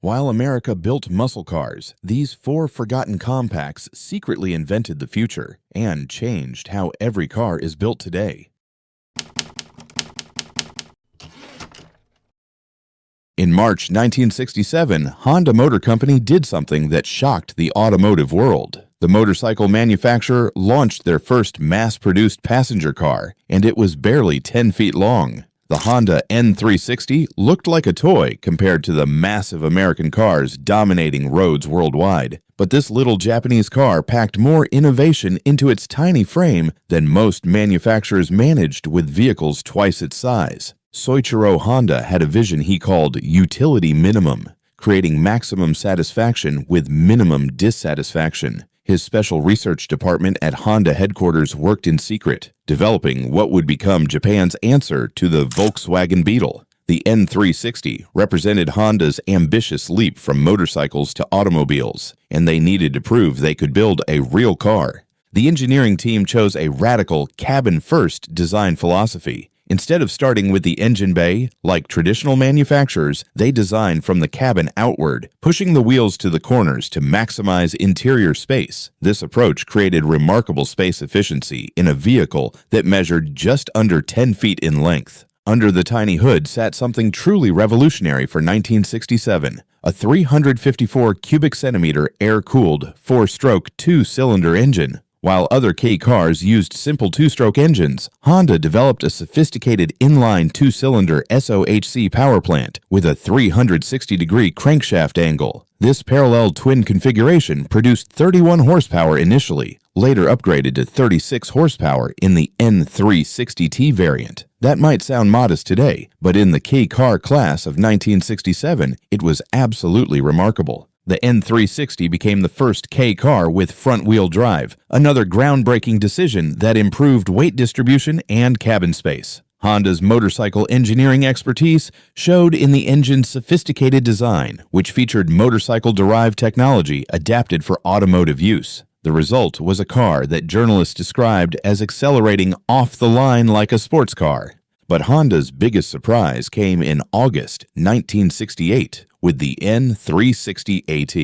While America built muscle cars, these four forgotten compacts secretly invented the future and changed how every car is built today. In March 1967, Honda Motor Company did something that shocked the automotive world. The motorcycle manufacturer launched their first mass-produced passenger car, and it was barely 10 feet long. The Honda N360 looked like a toy compared to the massive American cars dominating roads worldwide. But this little Japanese car packed more innovation into its tiny frame than most manufacturers managed with vehicles twice its size. Soichiro Honda had a vision he called utility minimum, creating maximum satisfaction with minimum dissatisfaction. His special research department at Honda headquarters worked in secret, developing what would become Japan's answer to the Volkswagen Beetle. The N360 represented Honda's ambitious leap from motorcycles to automobiles, and they needed to prove they could build a real car. The engineering team chose a radical cabin-first design philosophy. Instead of starting with the engine bay, like traditional manufacturers, they designed from the cabin outward, pushing the wheels to the corners to maximize interior space. This approach created remarkable space efficiency in a vehicle that measured just under 10 feet in length. Under the tiny hood sat something truly revolutionary for 1967, a 354 cubic centimeter air-cooled, four-stroke, two-cylinder engine. While other K cars used simple two-stroke engines, Honda developed a sophisticated inline two-cylinder SOHC power plant with a 360-degree crankshaft angle. This parallel twin configuration produced 31 horsepower initially, later upgraded to 36 horsepower in the N360T variant. That might sound modest today, but in the K car class of 1967, it was absolutely remarkable. The N360 became the first K car with front-wheel drive, another groundbreaking decision that improved weight distribution and cabin space. Honda's motorcycle engineering expertise showed in the engine's sophisticated design, which featured motorcycle-derived technology adapted for automotive use. The result was a car that journalists described as accelerating off the line like a sports car. But Honda's biggest surprise came in August 1968 with the N360 AT.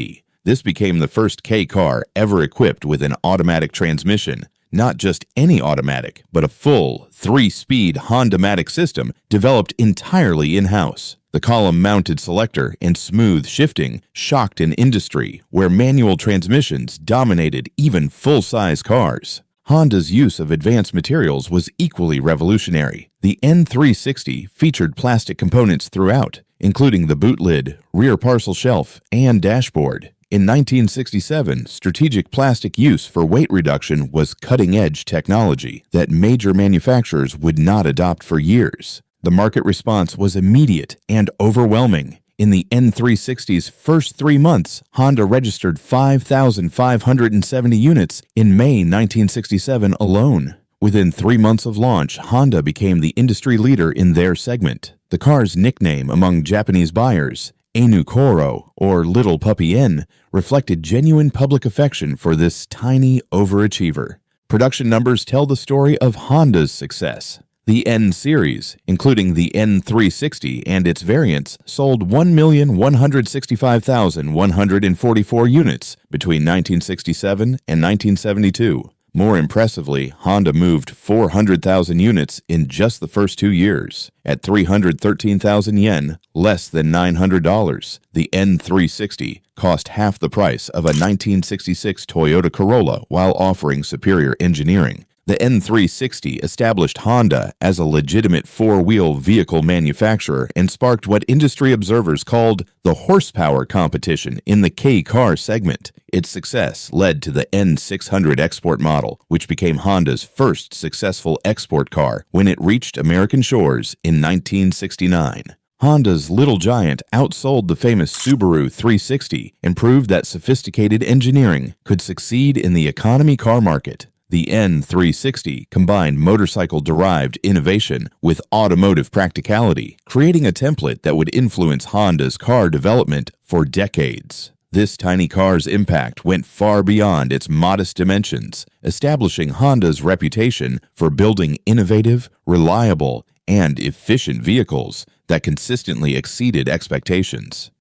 This became the first K car ever equipped with an automatic transmission. Not just any automatic, but a full, three-speed Honda-matic system developed entirely in-house. The column-mounted selector and smooth shifting shocked an industry where manual transmissions dominated even full-size cars. Honda's use of advanced materials was equally revolutionary. The N360 featured plastic components throughout, including the boot lid, rear parcel shelf, and dashboard. In 1967, strategic plastic use for weight reduction was cutting-edge technology that major manufacturers would not adopt for years. The market response was immediate and overwhelming. In the N360's first 3 months, Honda registered 5,570 units in May 1967 alone. Within 3 months of launch, Honda became the industry leader in their segment. The car's nickname among Japanese buyers, Enu Koro, or Little Puppy N, reflected genuine public affection for this tiny overachiever. Production numbers tell the story of Honda's success. The N series, including the N360 and its variants, sold 1,165,144 units between 1967 and 1972. More impressively, Honda moved 400,000 units in just the first 2 years. At 313,000 yen, less than $900, the N360 cost half the price of a 1966 Toyota Corolla while offering superior engineering. The N360 established Honda as a legitimate four-wheel vehicle manufacturer and sparked what industry observers called the horsepower competition in the K car segment. Its success led to the N600 export model, which became Honda's first successful export car when it reached American shores in 1969. Honda's Little Giant outsold the famous Subaru 360 and proved that sophisticated engineering could succeed in the economy car market. The N360 combined motorcycle-derived innovation with automotive practicality, creating a template that would influence Honda's car development for decades. This tiny car's impact went far beyond its modest dimensions, establishing Honda's reputation for building innovative, reliable, and efficient vehicles that consistently exceeded expectations.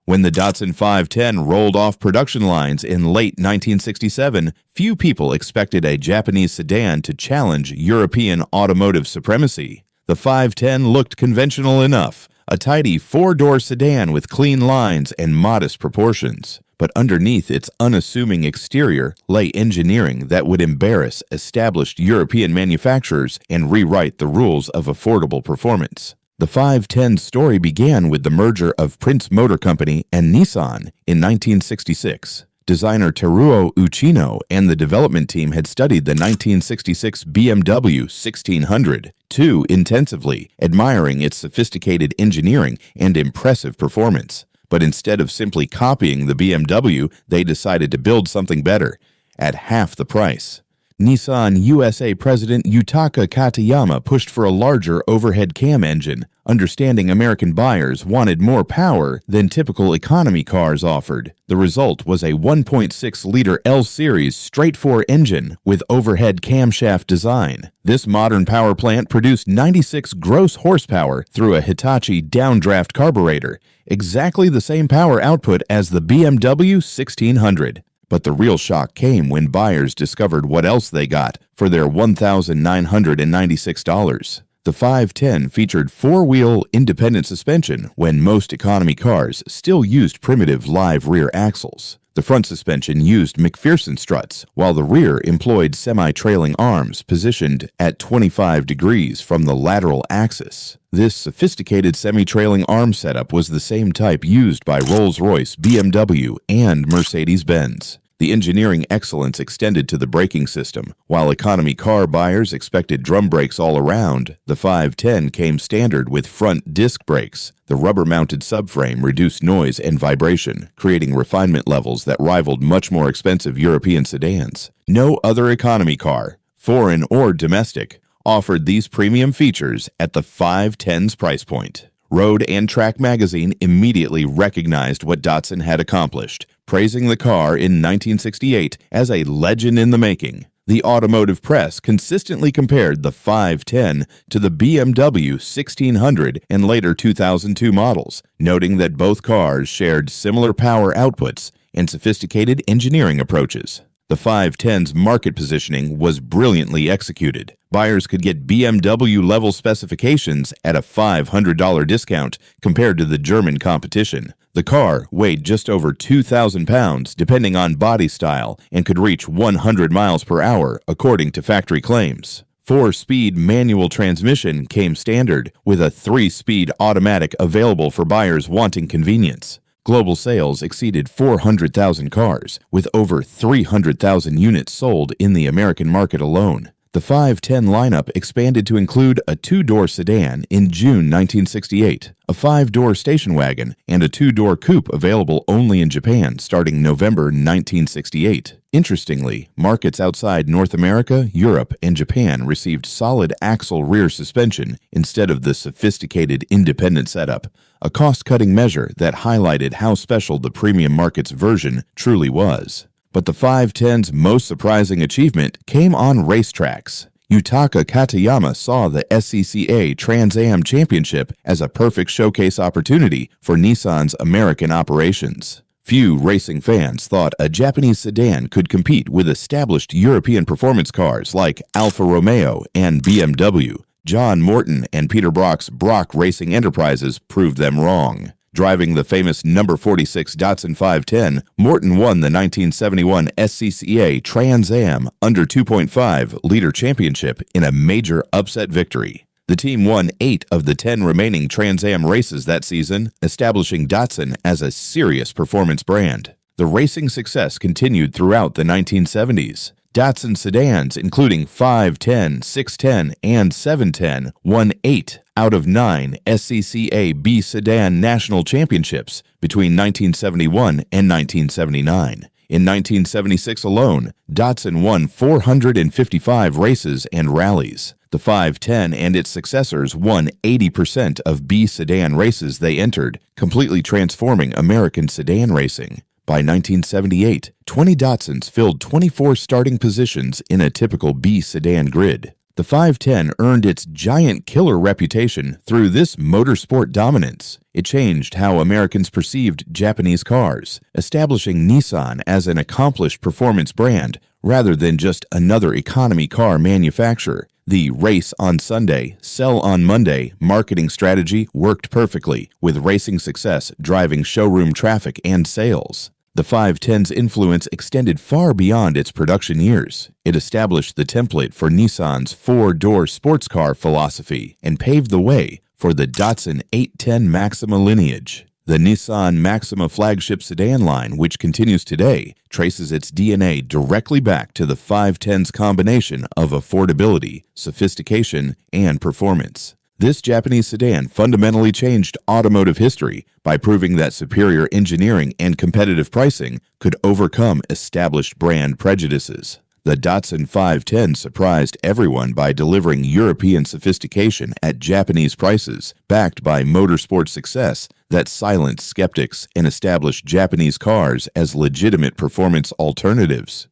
When the Datsun 510 rolled off production lines in late 1967, few people expected a Japanese sedan to challenge European automotive supremacy. The 510 looked conventional enough, a tidy four-door sedan with clean lines and modest proportions. But underneath its unassuming exterior lay engineering that would embarrass established European manufacturers and rewrite the rules of affordable performance. The 510's story began with the merger of Prince Motor Company and Nissan in 1966. Designer Teruo Uchino and the development team had studied the 1966 BMW 1600 too intensively, admiring its sophisticated engineering and impressive performance. But instead of simply copying the BMW, they decided to build something better, at half the price. Nissan USA President Yutaka Katayama pushed for a larger overhead cam engine, understanding American buyers wanted more power than typical economy cars offered. The result was a 1.6-liter L-Series straight-four engine with overhead camshaft design. This modern power plant produced 96 gross horsepower through a Hitachi downdraft carburetor, exactly the same power output as the BMW 1600. But the real shock came when buyers discovered what else they got for their $1,996. The 510 featured four-wheel independent suspension when most economy cars still used primitive live rear axles. The front suspension used McPherson struts, while the rear employed semi-trailing arms positioned at 25 degrees from the lateral axis. This sophisticated semi-trailing arm setup was the same type used by Rolls-Royce, BMW, and Mercedes-Benz. The engineering excellence extended to the braking system. While economy car buyers expected drum brakes all around, the 510 came standard with front disc brakes. The rubber-mounted subframe reduced noise and vibration, creating refinement levels that rivaled much more expensive European sedans. No other economy car, foreign or domestic, offered these premium features at the 510's price point. Road and Track magazine immediately recognized what Datsun had accomplished, praising the car in 1968 as a legend in the making. The automotive press consistently compared the 510 to the BMW 1600 and later 2002 models, noting that both cars shared similar power outputs and sophisticated engineering approaches. The 510's market positioning was brilliantly executed. Buyers could get BMW-level specifications at a $500 discount compared to the German competition. The car weighed just over 2,000 pounds depending on body style and could reach 100 miles per hour according to factory claims. 4-speed manual transmission came standard, with a 3-speed automatic available for buyers wanting convenience. Global sales exceeded 400,000 cars, with over 300,000 units sold in the American market alone. The 510 lineup expanded to include a 2-door sedan in June 1968, a 5-door station wagon, and a 2-door coupe available only in Japan starting November 1968. Interestingly, markets outside North America, Europe, and Japan received solid axle rear suspension instead of the sophisticated independent setup, a cost-cutting measure that highlighted how special the premium market's version truly was. But the 510's most surprising achievement came on racetracks. Yutaka Katayama saw the SCCA Trans Am Championship as a perfect showcase opportunity for Nissan's American operations. Few racing fans thought a Japanese sedan could compete with established European performance cars like Alfa Romeo and BMW. John Morton and Peter Brock's Brock Racing Enterprises proved them wrong. Driving the famous number 46 Datsun 510, Morton won the 1971 SCCA Trans Am under 2.5-liter championship in a major upset victory. The team won 8 of the 10 remaining Trans Am races that season, establishing Datsun as a serious performance brand. The racing success continued throughout the 1970s. Datsun sedans, including 510, 610, and 710, won 8 out of 9 SCCA B Sedan National Championships between 1971 and 1979. In 1976 alone, Datsun won 455 races and rallies. The 510 and its successors won 80% of B sedan races they entered, completely transforming American sedan racing. By 1978, 20 Datsuns filled 24 starting positions in a typical B sedan grid. The 510 earned its giant killer reputation through this motorsport dominance. It changed how Americans perceived Japanese cars, establishing Nissan as an accomplished performance brand rather than just another economy car manufacturer. The race on Sunday, sell on Monday marketing strategy worked perfectly, with racing success driving showroom traffic and sales. The 510's influence extended far beyond its production years. It established the template for Nissan's four-door sports car philosophy and paved the way for the Datsun 810 Maxima lineage. The Nissan Maxima flagship sedan line, which continues today, traces its DNA directly back to the 510's combination of affordability, sophistication, and performance. This Japanese sedan fundamentally changed automotive history by proving that superior engineering and competitive pricing could overcome established brand prejudices. The Datsun 510 surprised everyone by delivering European sophistication at Japanese prices, backed by motorsport success that silenced skeptics and established Japanese cars as legitimate performance alternatives.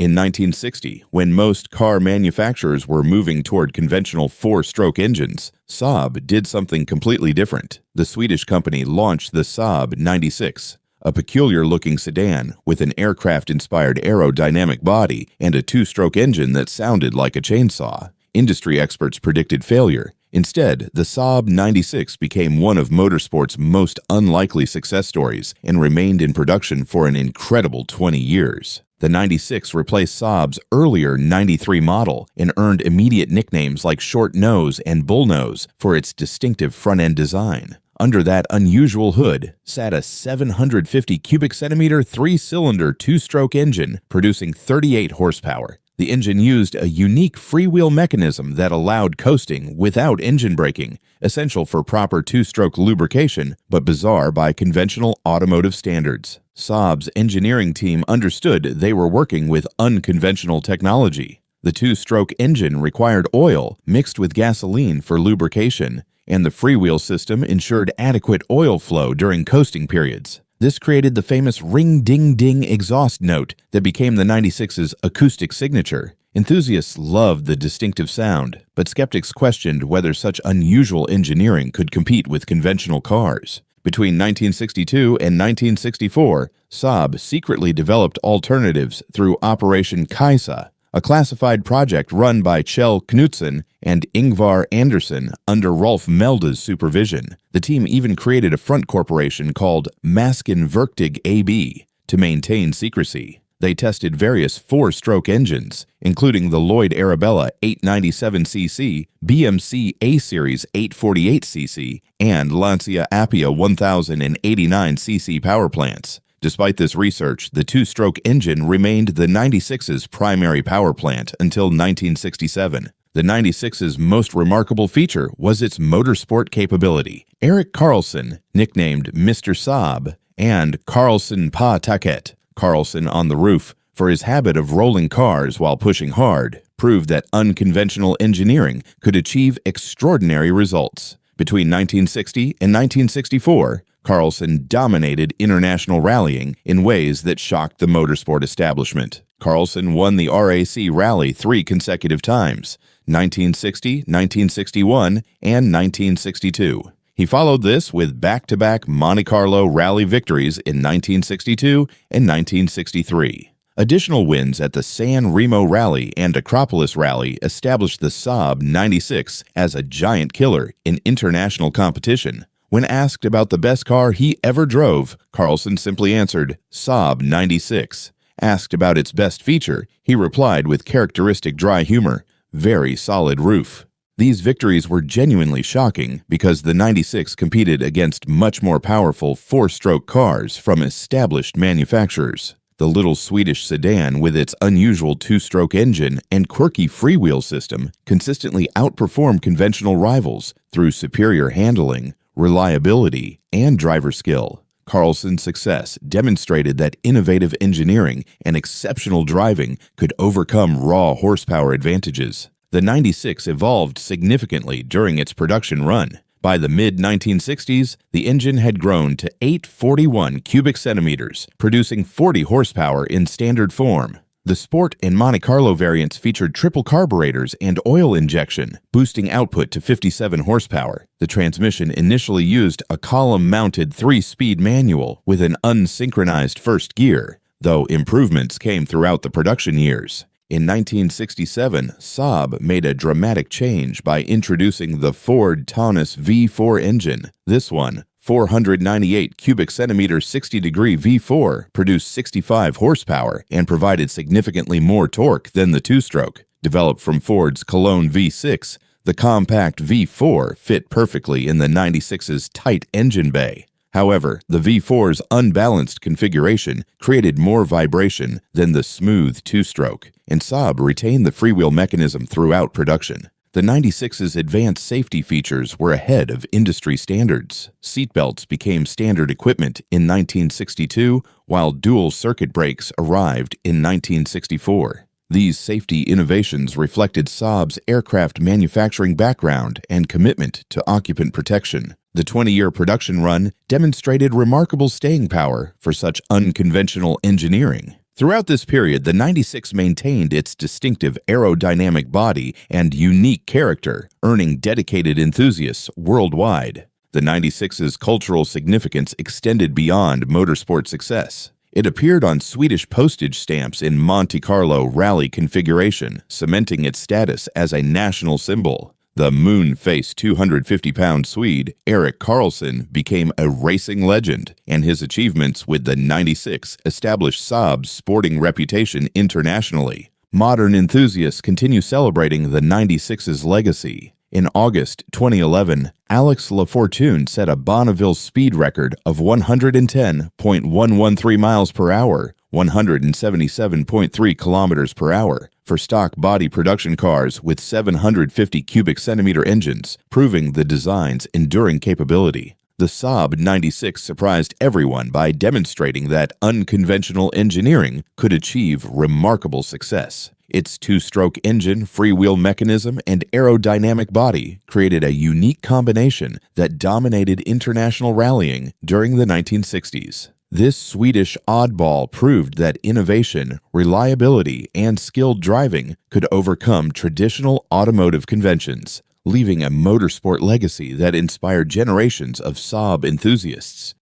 In 1960, when most car manufacturers were moving toward conventional four-stroke engines, Saab did something completely different. The Swedish company launched the Saab 96, a peculiar-looking sedan with an aircraft-inspired aerodynamic body and a two-stroke engine that sounded like a chainsaw. Industry experts predicted failure. Instead, the Saab 96 became one of motorsport's most unlikely success stories and remained in production for an incredible 20 years. The 96 replaced Saab's earlier 93 model and earned immediate nicknames like Short Nose and Bull Nose for its distinctive front-end design. Under that unusual hood sat a 750 cubic centimeter three-cylinder two-stroke engine producing 38 horsepower. The engine used a unique freewheel mechanism that allowed coasting without engine braking, essential for proper two-stroke lubrication, but bizarre by conventional automotive standards. Saab's engineering team understood they were working with unconventional technology. The two-stroke engine required oil mixed with gasoline for lubrication, and the freewheel system ensured adequate oil flow during coasting periods. This created the famous ring-ding-ding exhaust note that became the 96's acoustic signature. Enthusiasts loved the distinctive sound, but skeptics questioned whether such unusual engineering could compete with conventional cars. Between 1962 and 1964, Saab secretly developed alternatives through Operation Kajsa, a classified project run by Kjell Knutsen and Ingvar Andersson under Rolf Melda's supervision. The team even created a front corporation called Maskin Verktyg AB to maintain secrecy. They tested various four-stroke engines, including the Lloyd Arabella 897cc, BMC A-Series 848cc, and Lancia Appia 1089cc power plants. Despite this research, the two-stroke engine remained the 96's primary power plant until 1967. The 96's most remarkable feature was its motorsport capability. Erik Karlsson, nicknamed Mr. Saab, and Karlsson på taket, Karlsson on the roof, for his habit of rolling cars while pushing hard, proved that unconventional engineering could achieve extraordinary results. Between 1960 and 1964, Karlsson dominated international rallying in ways that shocked the motorsport establishment. Karlsson won the RAC Rally 3 consecutive times, 1960, 1961, and 1962. He followed this with back-to-back Monte Carlo rally victories in 1962 and 1963. Additional wins at the San Remo Rally and Acropolis Rally established the Saab 96 as a giant killer in international competition. When asked about the best car he ever drove, Karlsson simply answered, Saab 96. Asked about its best feature, he replied with characteristic dry humor, very solid roof. These victories were genuinely shocking because the 96 competed against much more powerful four-stroke cars from established manufacturers. The little Swedish sedan with its unusual two-stroke engine and quirky freewheel system consistently outperformed conventional rivals through superior handling, reliability, and driver skill. Karlsson's success demonstrated that innovative engineering and exceptional driving could overcome raw horsepower advantages. The 96 evolved significantly during its production run. By the mid-1960s, the engine had grown to 841 cubic centimeters, producing 40 horsepower in standard form. The Sport and Monte Carlo variants featured triple carburetors and oil injection, boosting output to 57 horsepower. The transmission initially used a column-mounted 3-speed manual with an unsynchronized first gear, though improvements came throughout the production years. In 1967, Saab made a dramatic change by introducing the Ford Taunus V4 engine. This one, 498 cubic centimeter 60-degree V4, produced 65 horsepower and provided significantly more torque than the two-stroke. Developed from Ford's Cologne V6, the compact V4 fit perfectly in the 96's tight engine bay. However, the V4's unbalanced configuration created more vibration than the smooth two-stroke, and Saab retained the freewheel mechanism throughout production. The 96's advanced safety features were ahead of industry standards. Seatbelts became standard equipment in 1962, while dual circuit brakes arrived in 1964. These safety innovations reflected Saab's aircraft manufacturing background and commitment to occupant protection. The 20-year production run demonstrated remarkable staying power for such unconventional engineering. Throughout this period, the 96 maintained its distinctive aerodynamic body and unique character, earning dedicated enthusiasts worldwide. The 96's cultural significance extended beyond motorsport success. It appeared on Swedish postage stamps in Monte Carlo rally configuration, cementing its status as a national symbol. The moon-faced 250-pound Swede, Erik Karlsson, became a racing legend, and his achievements with the 96 established Saab's sporting reputation internationally. Modern enthusiasts continue celebrating the 96's legacy. In August 2011, Alex Lafortune set a Bonneville speed record of 110.113 miles per hour, 177.3 kilometers per hour, for stock body production cars with 750 cubic centimeter engines, proving the design's enduring capability. The Saab 96 surprised everyone by demonstrating that unconventional engineering could achieve remarkable success. Its two-stroke engine, freewheel mechanism, and aerodynamic body created a unique combination that dominated international rallying during the 1960s. This Swedish oddball proved that innovation, reliability, and skilled driving could overcome traditional automotive conventions, leaving a motorsport legacy that inspired generations of Saab enthusiasts.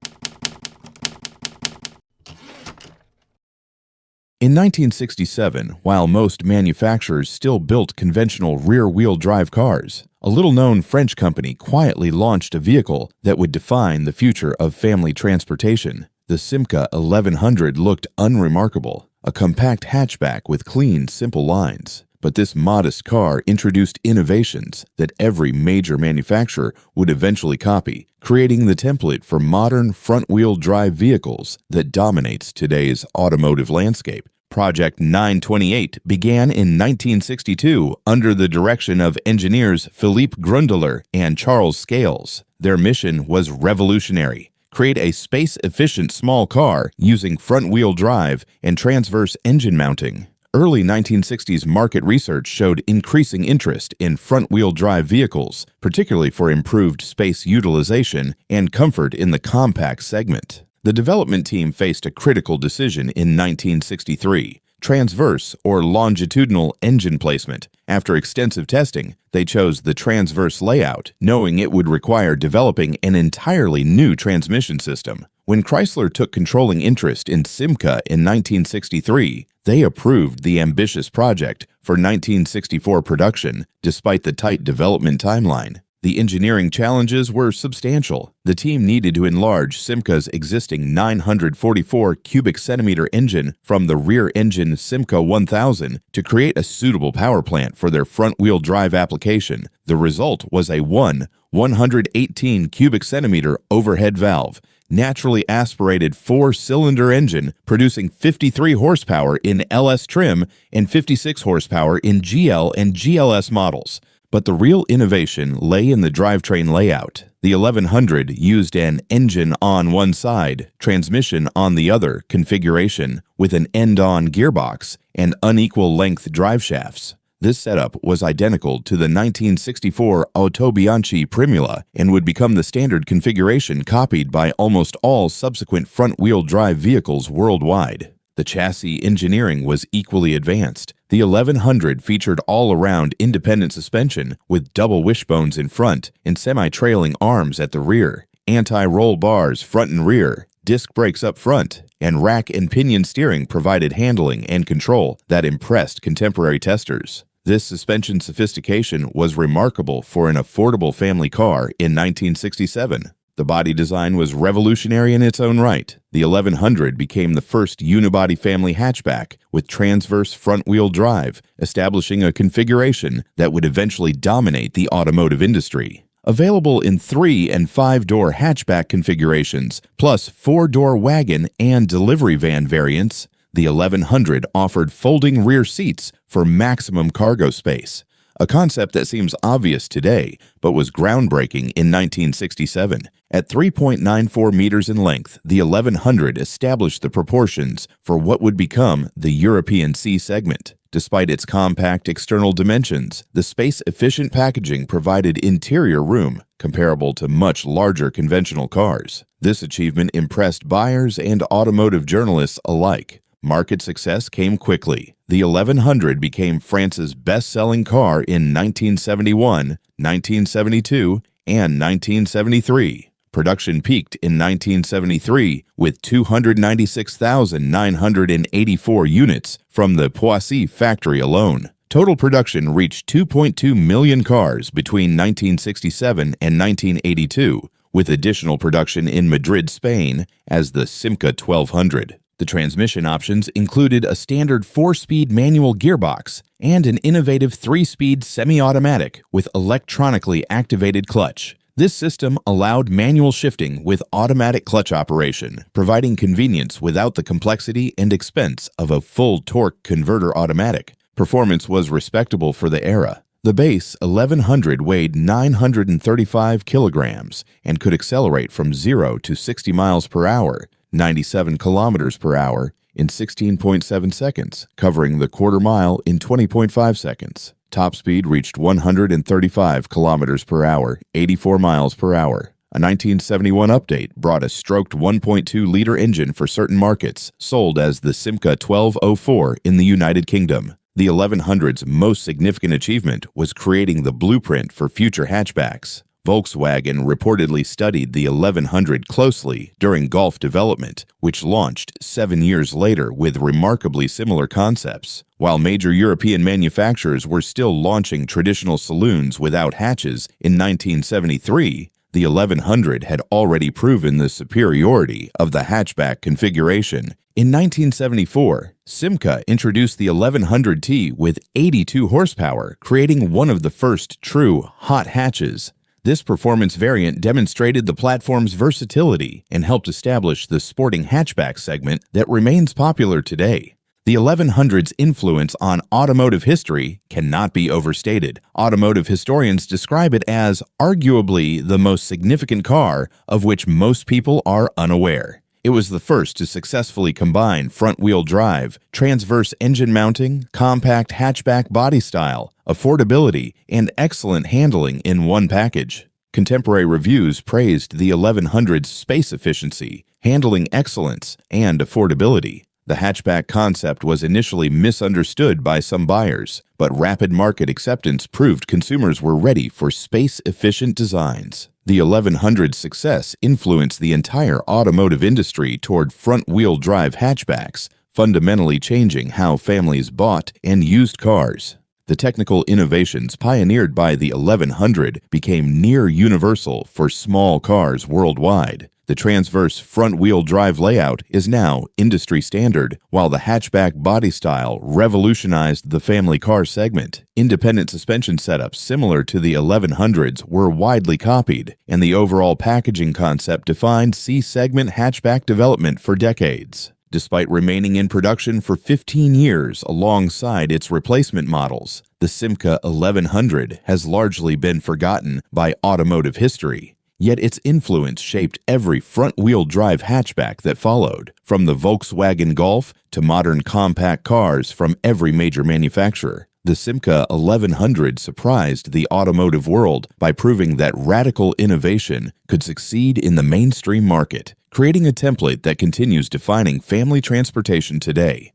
In 1967, while most manufacturers still built conventional rear-wheel drive cars, a little-known French company quietly launched a vehicle that would define the future of family transportation. The Simca 1100 looked unremarkable, a compact hatchback with clean, simple lines. But this modest car introduced innovations that every major manufacturer would eventually copy, creating the template for modern front-wheel drive vehicles that dominates today's automotive landscape. Project 928 began in 1962 under the direction of engineers Philippe Grundler and Charles Scales. Their mission was revolutionary: create a space-efficient small car using front-wheel drive and transverse engine mounting. Early 1960s market research showed increasing interest in front-wheel drive vehicles, particularly for improved space utilization and comfort in the compact segment. The development team faced a critical decision in 1963: transverse or longitudinal engine placement. After extensive testing, they chose the transverse layout, knowing it would require developing an entirely new transmission system. When Chrysler took controlling interest in Simca in 1963, they approved the ambitious project for 1964 production, despite the tight development timeline. The engineering challenges were substantial. The team needed to enlarge Simca's existing 944 cubic centimeter engine from the rear-engine Simca 1000 to create a suitable power plant for their front-wheel drive application. The result was a 118 cubic centimeter overhead valve, naturally aspirated 4-cylinder engine producing 53 horsepower in LS trim and 56 horsepower in GL and GLS models. But the real innovation lay in the drivetrain layout. The 1100 used an engine on one side, transmission on the other configuration, with an end-on gearbox and unequal length drive shafts. This setup was identical to the 1964 Autobianchi Primula and would become the standard configuration copied by almost all subsequent front-wheel drive vehicles worldwide. The chassis engineering was equally advanced. The 1100 featured all-around independent suspension with double wishbones in front and semi-trailing arms at the rear, anti-roll bars front and rear, disc brakes up front, and rack and pinion steering provided handling and control that impressed contemporary testers. This suspension sophistication was remarkable for an affordable family car in 1967. The body design was revolutionary in its own right. The 1100 became the first unibody family hatchback with transverse front-wheel drive, establishing a configuration that would eventually dominate the automotive industry. Available in 3- and 5-door hatchback configurations, plus 4-door wagon and delivery van variants, the 1100 offered folding rear seats for maximum cargo space, a concept that seems obvious today but was groundbreaking in 1967. At 3.94 meters in length, the 1100 established the proportions for what would become the European C segment. Despite its compact external dimensions, the space-efficient packaging provided interior room comparable to much larger conventional cars. This achievement impressed buyers and automotive journalists alike. Market success came quickly. The 1100 became France's best-selling car in 1971, 1972, and 1973. Production peaked in 1973 with 296,984 units from the Poissy factory alone. Total production reached 2.2 million cars between 1967 and 1982, with additional production in Madrid, Spain, as the Simca 1200. The transmission options included a standard 4-speed manual gearbox and an innovative 3-speed semi-automatic with electronically activated clutch. This system allowed manual shifting with automatic clutch operation, providing convenience without the complexity and expense of a full torque converter automatic. Performance was respectable for the era. The base 1100 weighed 935 kilograms and could accelerate from 0 to 60 miles per hour, 97 kilometers per hour, in 16.7 seconds, covering the quarter mile in 20.5 seconds. Top speed reached 135 kilometers per hour, 84 miles per hour. A 1971 update brought a stroked 1.2-liter engine for certain markets, sold as the Simca 1204 in the United Kingdom. The 1100's most significant achievement was creating the blueprint for future hatchbacks. Volkswagen reportedly studied the 1100 closely during Golf development, which launched 7 years later with remarkably similar concepts. While major European manufacturers were still launching traditional saloons without hatches in 1973, the 1100 had already proven the superiority of the hatchback configuration. In 1974, Simca introduced the 1100T with 82 horsepower, creating one of the first true hot hatches. This performance variant demonstrated the platform's versatility and helped establish the sporting hatchback segment that remains popular today. The 1100's influence on automotive history cannot be overstated. Automotive historians describe it as arguably the most significant car of which most people are unaware. It was the first to successfully combine front-wheel drive, transverse engine mounting, compact hatchback body style, affordability, and excellent handling in one package. Contemporary reviews praised the 1100's space efficiency, handling excellence, and affordability. The hatchback concept was initially misunderstood by some buyers, but rapid market acceptance proved consumers were ready for space-efficient designs. The 1100's success influenced the entire automotive industry toward front-wheel drive hatchbacks, fundamentally changing how families bought and used cars. The technical innovations pioneered by the 1100 became near universal for small cars worldwide. The transverse front-wheel drive layout is now industry standard, while the hatchback body style revolutionized the family car segment. Independent suspension setups similar to the 1100's were widely copied, and the overall packaging concept defined C-segment hatchback development for decades. Despite remaining in production for 15 years alongside its replacement models, the Simca 1100 has largely been forgotten by automotive history. Yet its influence shaped every front-wheel drive hatchback that followed, from the Volkswagen Golf to modern compact cars from every major manufacturer. The Simca 1100 surprised the automotive world by proving that radical innovation could succeed in the mainstream market, creating a template that continues defining family transportation today.